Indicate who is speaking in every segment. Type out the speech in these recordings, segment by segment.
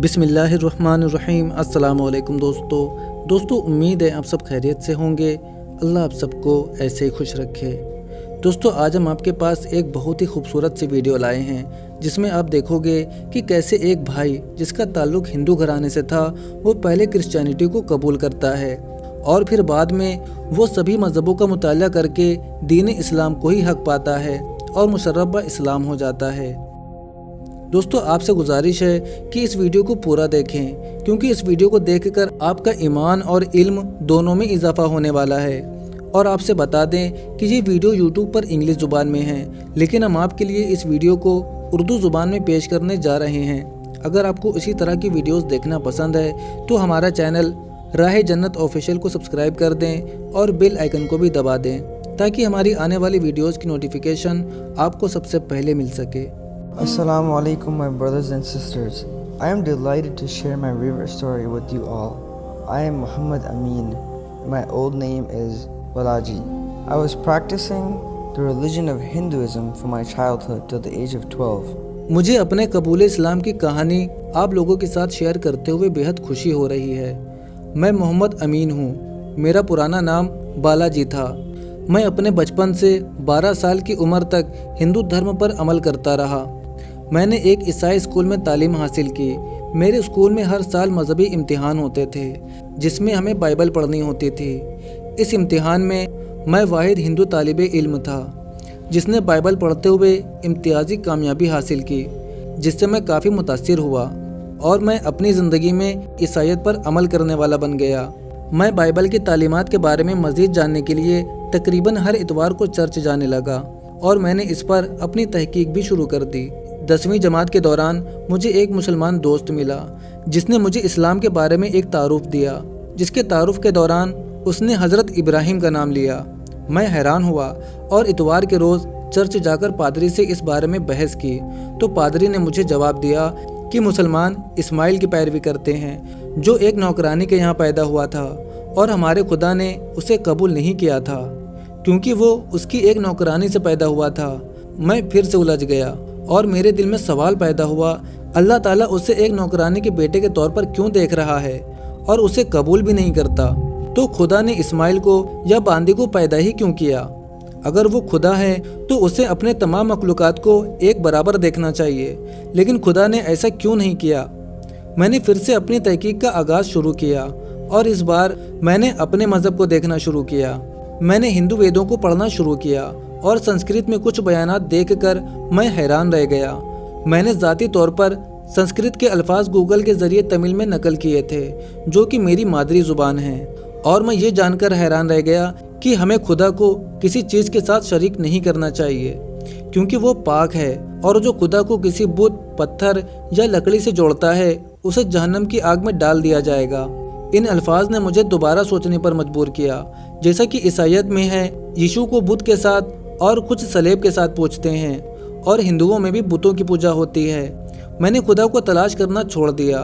Speaker 1: बिस्मिल्लाहिर्रहमानिर्रहीम। अस्सलामुअलैकुम दोस्तों, उम्मीद है आप सब खैरियत से होंगे। अल्लाह आप सबको ऐसे ही खुश रखे। दोस्तों, आज हम आपके पास एक बहुत ही खूबसूरत सी वीडियो लाए हैं जिसमें आप देखोगे कि कैसे एक भाई जिसका ताल्लुक़ हिंदू घराने से था वो पहले क्रिश्चियनिटी को कबूल करता है और फिर बाद में वो सभी मज़हबों का मुताला करके दीन इस्लाम को ही हक़ पाता है और मुशर्रफ इस्लाम हो जाता है। दोस्तों, आपसे गुजारिश है कि इस वीडियो को पूरा देखें क्योंकि इस वीडियो को देखकर आपका ईमान और इल्म दोनों में इजाफा होने वाला है। और आपसे बता दें कि ये वीडियो यूट्यूब पर इंग्लिश ज़ुबान में है, लेकिन हम आपके लिए इस वीडियो को उर्दू ज़ुबान में पेश करने जा रहे हैं। अगर आपको इसी तरह की वीडियोस देखना पसंद है तो हमारा चैनल राह जन्नत ऑफिशियल को सब्सक्राइब कर दें और बेल आइकन को भी दबा दें ताकि हमारी आने वाली वीडियोज़ की नोटिफिकेशन आपको सबसे पहले मिल सके।
Speaker 2: Assalamu alaikum, my brothers and sisters. I am delighted to share my favorite story with you all. I am Muhammad Amin. My old name is Balaji. I was practicing the religion of Hinduism from my childhood till the age of 12.
Speaker 1: मुझे अपने कबूल इस्लाम की कहानी आप लोगों के साथ share करते हुए बेहद खुशी हो रही है। मैं मोहम्मद अमीन हूँ। मेरा पुराना नाम बालाजी था। मैं अपने बचपन से 12 साल की उम्र तक हिंदू धर्म पर अमल करता रहा। मैंने एक ईसाई स्कूल में तालीम हासिल की। मेरे स्कूल में हर साल मजहबी इम्तिहान होते थे जिसमें हमें बाइबल पढ़नी होती थी। इस इम्तिहान में मैं वाहिद हिंदू तालिबे इल्म था जिसने बाइबल पढ़ते हुए इम्तियाजी कामयाबी हासिल की, जिससे मैं काफ़ी मुतासिर हुआ और मैं अपनी ज़िंदगी में ईसाईयत पर अमल करने वाला बन गया। मैं बाइबल की तालीमात के बारे में मज़ीद जानने के लिए तकरीबन हर इतवार को चर्च जाने लगा और मैंने इस पर अपनी तहकीक भी शुरू कर दी। 10वीं जमात के दौरान मुझे एक मुसलमान दोस्त मिला जिसने मुझे इस्लाम के बारे में एक तारुफ दिया, जिसके तारुफ के दौरान उसने हज़रत इब्राहिम का नाम लिया। मैं हैरान हुआ और इतवार के रोज़ चर्च जाकर पादरी से इस बारे में बहस की तो पादरी ने मुझे जवाब दिया कि मुसलमान इस्माइल की पैरवी करते हैं जो एक नौकरानी के यहाँ पैदा हुआ था और हमारे खुदा ने उसे कबूल नहीं किया था क्योंकि वो उसकी एक नौकरानी से पैदा हुआ था। मैं फिर से उलझ गया और मेरे दिल में सवाल पैदा हुआ, अल्लाह ताला उसे एक नौकरानी के बेटे के तौर पर क्यों देख रहा है और उसे कबूल भी नहीं करता? तो खुदा ने इस्माइल को या बांदी को पैदा ही क्यों किया? अगर वो खुदा है तो उसे अपने तमाम मखलूकात को एक बराबर देखना चाहिए, लेकिन खुदा ने ऐसा क्यों नहीं किया? मैंने फिर से अपनी तहकीक का आगाज़ शुरू किया और इस बार मैंने अपने मज़हब को देखना शुरू किया। मैंने हिंदू वेदों को पढ़ना शुरू किया और संस्कृत में कुछ बयानात देखकर मैं हैरान रह गया। मैंने ज़ाती तौर पर संस्कृत के अल्फाज गूगल के ज़रिए तमिल में नकल किए थे जो कि मेरी मादरी ज़ुबान है, और मैं ये जानकर हैरान रह गया कि हमें खुदा को किसी चीज़ के साथ शरीक नहीं करना चाहिए क्योंकि वो पाक है, और जो खुदा को किसी बुत, पत्थर या लकड़ी से जोड़ता है उसे जहन्नम की आग में डाल दिया जाएगा। इन अल्फाज ने मुझे दोबारा सोचने पर मजबूर किया। जैसा कि ईसाईयत में है यीशु को बुत के साथ और कुछ सलेब के साथ पूछते हैं और हिंदुओं में भी बुतों की पूजा होती है। मैंने खुदा को तलाश करना छोड़ दिया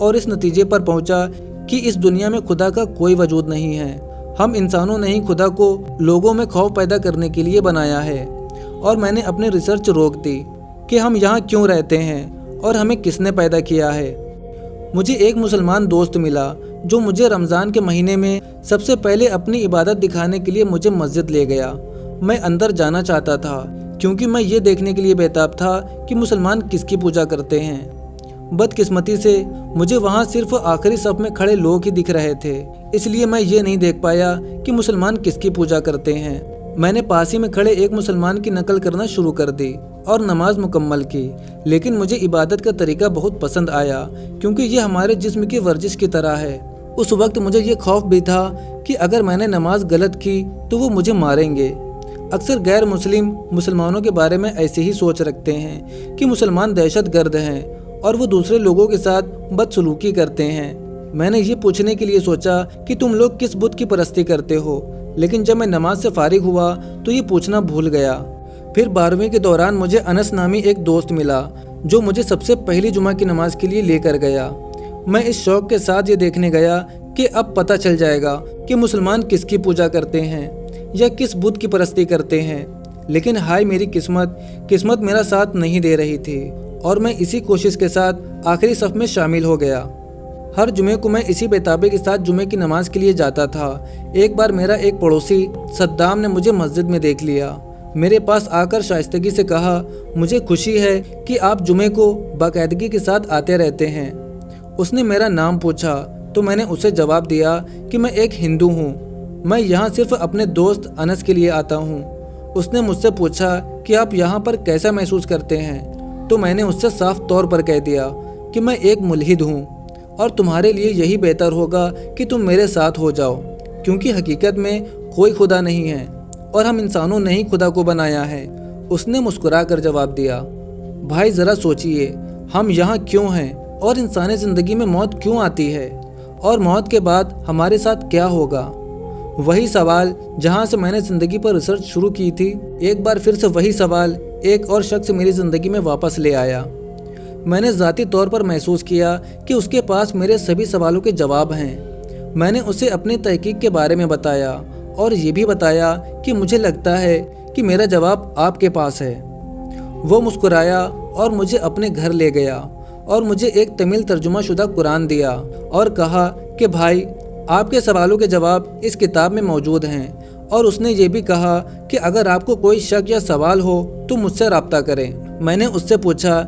Speaker 1: और इस नतीजे पर पहुंचा कि इस दुनिया में खुदा का कोई वजूद नहीं है। हम इंसानों ने ही खुदा को लोगों में खौफ पैदा करने के लिए बनाया है। और मैंने अपनी रिसर्च रोक दी कि हम यहाँ क्यों रहते हैं और हमें किसने पैदा किया है। मुझे एक मुसलमान दोस्त मिला जो मुझे रमज़ान के महीने में सबसे पहले अपनी इबादत दिखाने के लिए मुझे मस्जिद ले गया। मैं अंदर जाना चाहता था क्योंकि मैं ये देखने के लिए बेताब था कि मुसलमान किसकी पूजा करते हैं। बदकिस्मती से मुझे वहाँ सिर्फ आखिरी सफ में खड़े लोग ही दिख रहे थे, इसलिए मैं ये नहीं देख पाया कि मुसलमान किसकी पूजा करते हैं। मैंने पास ही में खड़े एक मुसलमान की नकल करना शुरू कर दी और नमाज मुकम्मल की, लेकिन मुझे इबादत का तरीका बहुत पसंद आया क्योंकि ये हमारे जिस्म की वर्जिश की तरह है। उस वक्त मुझे ये खौफ भी था कि अगर मैंने नमाज गलत की तो वो मुझे मारेंगे। अक्सर गैर मुस्लिम मुसलमानों के बारे में ऐसे ही सोच रखते हैं कि मुसलमान दहशत गर्द हैं और वो दूसरे लोगों के साथ बदसलूकी करते हैं। मैंने ये पूछने के लिए सोचा कि तुम लोग किस बुत की परस्ती करते हो, लेकिन जब मैं नमाज से फारिग हुआ तो ये पूछना भूल गया। फिर 12वीं के दौरान मुझे अनस नामी एक दोस्त मिला जो मुझे सबसे पहली जुमा की नमाज के लिए लेकर गया। मैं इस शौक़ के साथ ये देखने गया कि अब पता चल जाएगा कि मुसलमान किसकी पूजा करते हैं या किस बुत की परस्ती करते हैं, लेकिन हाय मेरी किस्मत मेरा साथ नहीं दे रही थी और मैं इसी कोशिश के साथ आखिरी सफ़ में शामिल हो गया। हर जुमे को मैं इसी बेताबी के साथ जुमे की नमाज के लिए जाता था। एक बार मेरा एक पड़ोसी सद्दाम ने मुझे मस्जिद में देख लिया। मेरे पास आकर शाइस्तगी से कहा, मुझे खुशी है कि आप जुमे को बाकायदगी के साथ आते रहते हैं। उसने मेरा नाम पूछा तो मैंने उसे जवाब दिया कि मैं एक हिंदू हूँ, मैं यहाँ सिर्फ अपने दोस्त अनस के लिए आता हूँ। उसने मुझसे पूछा कि आप यहाँ पर कैसा महसूस करते हैं, तो मैंने उससे साफ तौर पर कह दिया कि मैं एक मुल्हिद हूँ और तुम्हारे लिए यही बेहतर होगा कि तुम मेरे साथ हो जाओ, क्योंकि हकीकत में कोई खुदा नहीं है और हम इंसानों ने ही खुदा को बनाया है। उसने मुस्कुरा कर जवाब दिया, भाई ज़रा सोचिए, हम यहाँ क्यों हैं और इंसानी ज़िंदगी में मौत क्यों आती है और मौत के बाद हमारे साथ क्या होगा। वही सवाल जहाँ से मैंने ज़िंदगी पर रिसर्च शुरू की थी, एक बार फिर से वही सवाल एक और शख्स मेरी ज़िंदगी में वापस ले आया। मैंने ज़ाती तौर पर महसूस किया कि उसके पास मेरे सभी सवालों के जवाब हैं। मैंने उसे अपनी तहकीक के बारे में बताया और ये भी बताया कि मुझे लगता है कि मेरा जवाब आपके पास है। वो मुस्कुराया और मुझे अपने घर ले गया और मुझे एक तमिल तर्जुमा शुदा कुरान दिया और कहा कि भाई, आपके सवालों के जवाब इस किताब में मौजूद हैं। और उसने ये भी कहा कि अगर आपको कोई शक या सवाल हो तो मुझसे रब्ता करें। मैंने उससे पूछा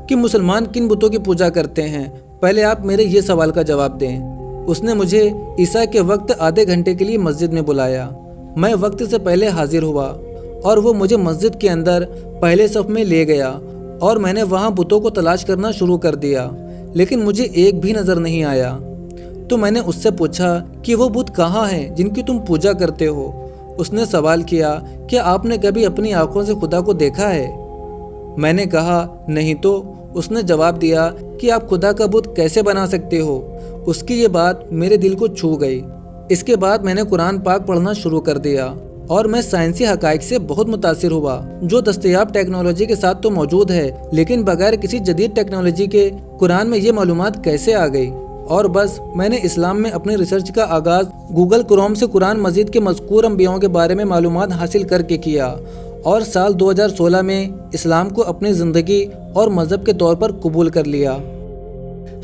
Speaker 1: कि मुसलमान किन बुतों की पूजा करते हैं, पहले आप मेरे ये सवाल का जवाब दें। उसने मुझे ईसा के वक्त आधे घंटे के लिए मस्जिद में बुलाया। मैं वक्त से पहले हाजिर हुआ और वो मुझे मस्जिद के अंदर पहले सफ में ले गया और मैंने वहाँ बुतों को तलाश करना शुरू कर दिया, लेकिन मुझे एक भी नज़र नहीं आया। तो मैंने उससे पूछा कि वो बुत कहाँ हैं जिनकी तुम पूजा करते हो। उसने सवाल किया, क्या आपने कभी अपनी आंखों से खुदा को देखा है? मैंने कहा, नहीं। तो उसने जवाब दिया कि आप खुदा का बुत कैसे बना सकते हो। उसकी ये बात मेरे दिल को छू गई। इसके बाद मैंने कुरान पाक पढ़ना शुरू कर दिया और मैं साइंसी हकाइक से बहुत मुतासिर हुआ, जो दस्तयाब टेक्नोलॉजी के साथ तो मौजूद है, लेकिन बगैर किसी जदीद टेक्नोलॉजी के कुरान में ये मालूमात कैसे आ गई। और बस मैंने इस्लाम में अपनी रिसर्च का आगाज़ गूगल क्रोम से कुरान मजीद के मज़कूर अंबियाओं के बारे में मालूमात हासिल करके किया और साल 2016 में इस्लाम को अपनी ज़िंदगी और मज़हब के तौर पर कबूल कर लिया।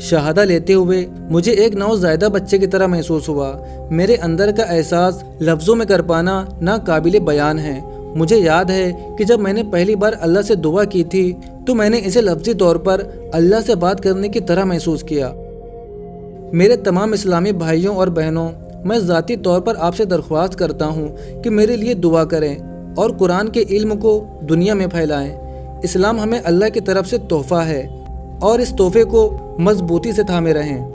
Speaker 1: शहादा लेते हुए मुझे एक नवज़ायदा बच्चे की तरह महसूस हुआ। मेरे अंदर का एहसास लफ्ज़ों में कर पाना नाकाबिले बयान है। मुझे याद है कि जब मैंने पहली बार अल्लाह से दुआ की थी तो मैंने इसे लफ्ज़ी तौर पर अल्लाह से बात करने की तरह महसूस किया। मेरे तमाम इस्लामी भाइयों और बहनों, मैं ज़ाती तौर पर आपसे दरख्वास्त करता हूँ कि मेरे लिए दुआ करें और कुरान के इल्म को दुनिया में फैलाएं। इस्लाम हमें अल्लाह की तरफ से तोहफ़ा है और इस तोहफ़े को मजबूती से थामे रहें।